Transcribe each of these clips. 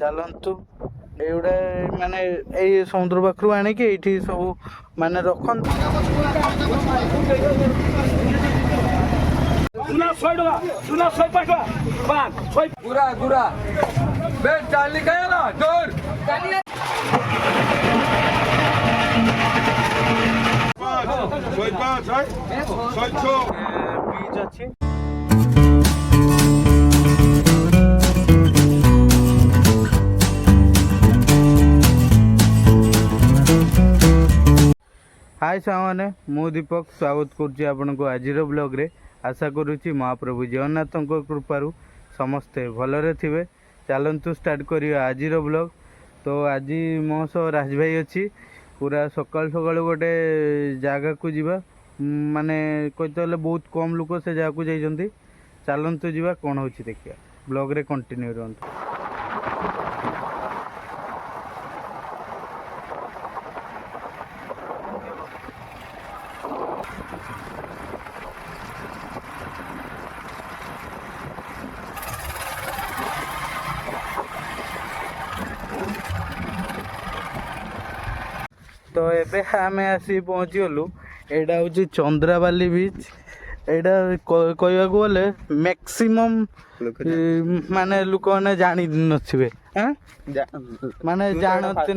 ଚାଲନ୍ତୁ ଏଇଗୁଡ଼ା ମାନେ ଏଇ ସମୁଦ୍ର ପାଖରୁ ଆଣିକି ଏଇଠି ସବୁ ମାନେ ରଖନ୍ତି। बीच अच्छी हाय सामने मु दीपक स्वागत करुच्ची आपण को आज ब्लॉग रे। आशा करुच्ची महाप्रभु जगन्नाथ कृपारू समस्ते भलरे थिबे। चलतु स्टार्ट करिया आज ब्लॉग। तो आज मो सह राज भाई अच्छी पूरा सकाल सकाल गोटे जगह को जीवा माने कहते बहुत कम लोक से जगह को जाइछंती। चलतु जीवा कौन होची देखिया ब्लॉग रे कंटिन्यू रहंतु। तो एबे आम आसी पहुँची गलु। एटा हूँ चंद्राबाली बीच। एटा कहवा गले मैक्सिमम माने लोक मैंने जानी नथिबे माने जानते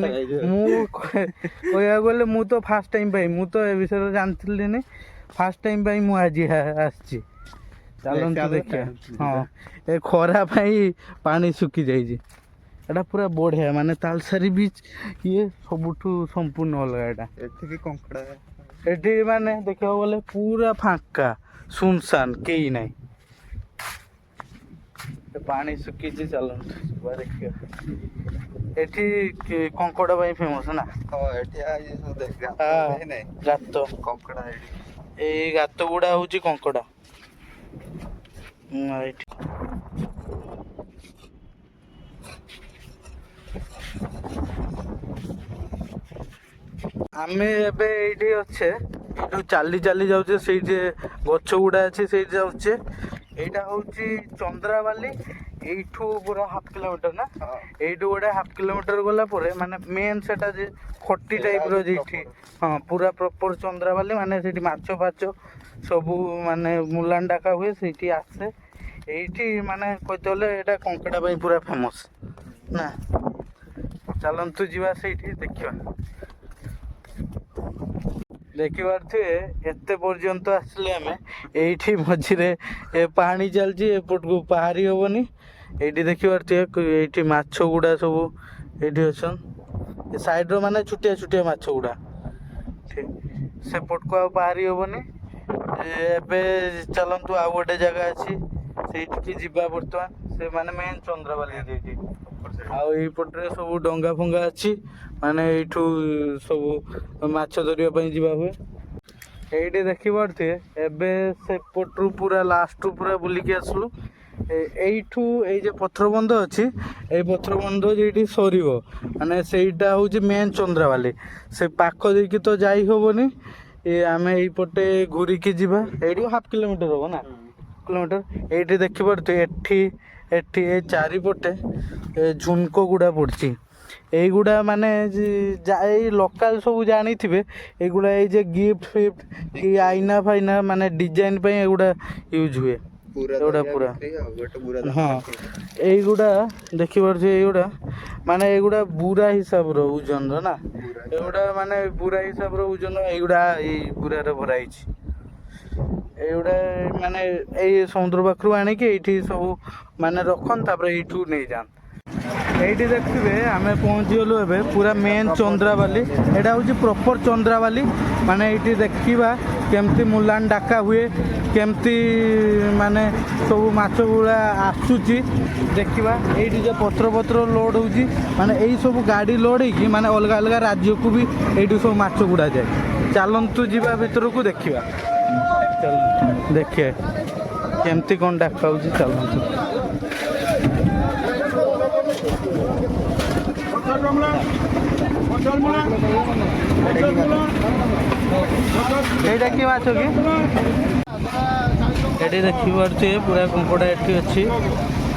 कहवा गले मु तो फास्ट टाइम पाई मु तो ए विषय जानथिलिनी फास्ट टाइम पाई मु आज आसी। चलନ୍ତୁ देखिए हाँ ए खरा पाई पानी सुखी जाइए। एटा पूरा बढ़िया माने तालसारी बीच ये सबुठू संपूर्ण अलग। एटा एठी माने देखा बोले पूरा फांका सुनसान कहीं नहीं पानी सुखी चलते देखिए। एठी कंकड़ा भाई फेमस ना गात कंकड़ा ए गात गुड़ा हूँ कंकड़ा। आमे एबे एठी अच्छे एठू चाली चाली जाऊचे से गछ गुड़ा अच्छे से जाऊचे। एटा होची चंद्राबाली एठू पूरा हाफ किलोमीटर ना एठू गोटे हाफ किलोमीटर गला परे माने मेन सेटा जे खट्टी टाइप रो जेठी हाँ पूरा प्रॉपर चंद्राबाली माने सेठी माछ फाछ सबू माने मुलान डाका हुए सेठी आसे। एठी माने कहते गले एटा कंकड़ा भाई पूरा फेमस ना। चलतु जीवा सेठी देखिबा देखिबार थे एते पर्यंत आसले आमे एठी मझिरे ए पानी चलची एपट को पहाड़ी होबनी। एठी देखिबार थे एठी माछ गुडा सब एठी अछन ए साइड रो माने छुटिया छुटिया माछ गुडा ठीक सेपट को पहाड़ी होबनी। एबे चलंतु आ गोटे जगह अछि सेठी जिबा बर्तमान से माने मेन चंद्राबाली देठी आउ एई पटरे सब डंगा फंगा अछि माने एठू सब माछ धरिया पई जिबा हुए। एठी देखि पड़थे एबे से पटरू पूरा लास्ट रू पूरा बुली के आसलु। एठू ए जे पत्थर बंध अछि ए पत्थर बंध जेठी सरीबो माने सेईटा होची मेन चंद्राबाली से पाखो देकी तो जाई होबनी। ए आमे एई पटे घुरी के जिबा एठी हाफ किलोमीटर हो ना किलोमीटर। एठी देखि पड़थे एठी एठी ए चारि पटे झुनको गुडा पड़ची। एगुड़ा माने लोकल सब जानी थे एगुड़ा ये गिफ्ट फिफ्ट कि आईना फाइना माने डिजाइन पे एगुड़ा यूज हुए एगुड़ा पूरा हाँ एगुड़ा देखी पारे एगुड़ा माने एगुड़ा बुरा हिसाब रो ओजन रो ना एगुड़ा माने बुरा हिसाब रो ओजन एगुड़ा बुरा रे भरा हिची। एगुड़ा माने ए समुद्र पाखरु आनिके एठी सब माने रखन तापर एठू नै जान। एठी देखिबे आमे पहुँची गलु एबे पूरा मेन चंद्राबाली। एटा होची प्रॉपर चंद्राबाली माने एठी देखिबा केमती मुलान डाका हुए केमती माने सब माछ गुड़ा आसुची देखिबा। एठी जे पत्र पत्र लोड होची माने एई सब गाड़ी लोड हेकी माने अलग अलग राज्य को भी एठी सब माछ गुड़ा जाए। चलंतु जीवा भीतर को देखिबा चल देखिए केमती कौन डाका होची चलंतु। एटा की माछ की एटी देखि पारे पूरा कंकड़ा एटी अच्छी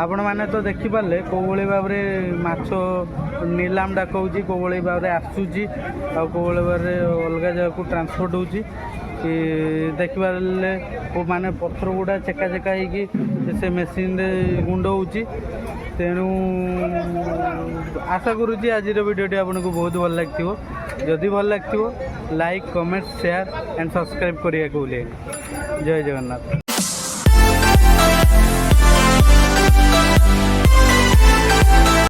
ଆପଣମାନେ ତ ଦେଖିପାରିଲେ କେଉଁଭଳି ଭାବରେ ମାଛ ନିଲାମ ଡାକ ହେଉଛି, କେଉଁଭଳି ଭାବରେ ଆସୁଛି ଆଉ କେଉଁଭଳି ଭାବରେ ଅଲଗା ଜାଗାକୁ ଟ୍ରାନ୍ସପୋର୍ଟ ହେଉଛି। ଦେଖିପାରିଲେ ମାନେ ପଥର ଗୁଡ଼ା ଚେକା ଚେକା ହେଇକି ସେ ମେସିନ୍ରେ ଗୁଣ୍ଡ ହେଉଛି। ତେଣୁ ଆଶା କରୁଛି ଆଜିର ଭିଡ଼ିଓଟି ଆପଣଙ୍କୁ ବହୁତ ଭଲ ଲାଗିଥିବ। ଯଦି ଭଲ ଲାଗିଥିବ like, comment, share and subscribe କରିବାକୁ ଭୁଲିବେନି। ଜୟ ଜଗନ୍ନାଥ।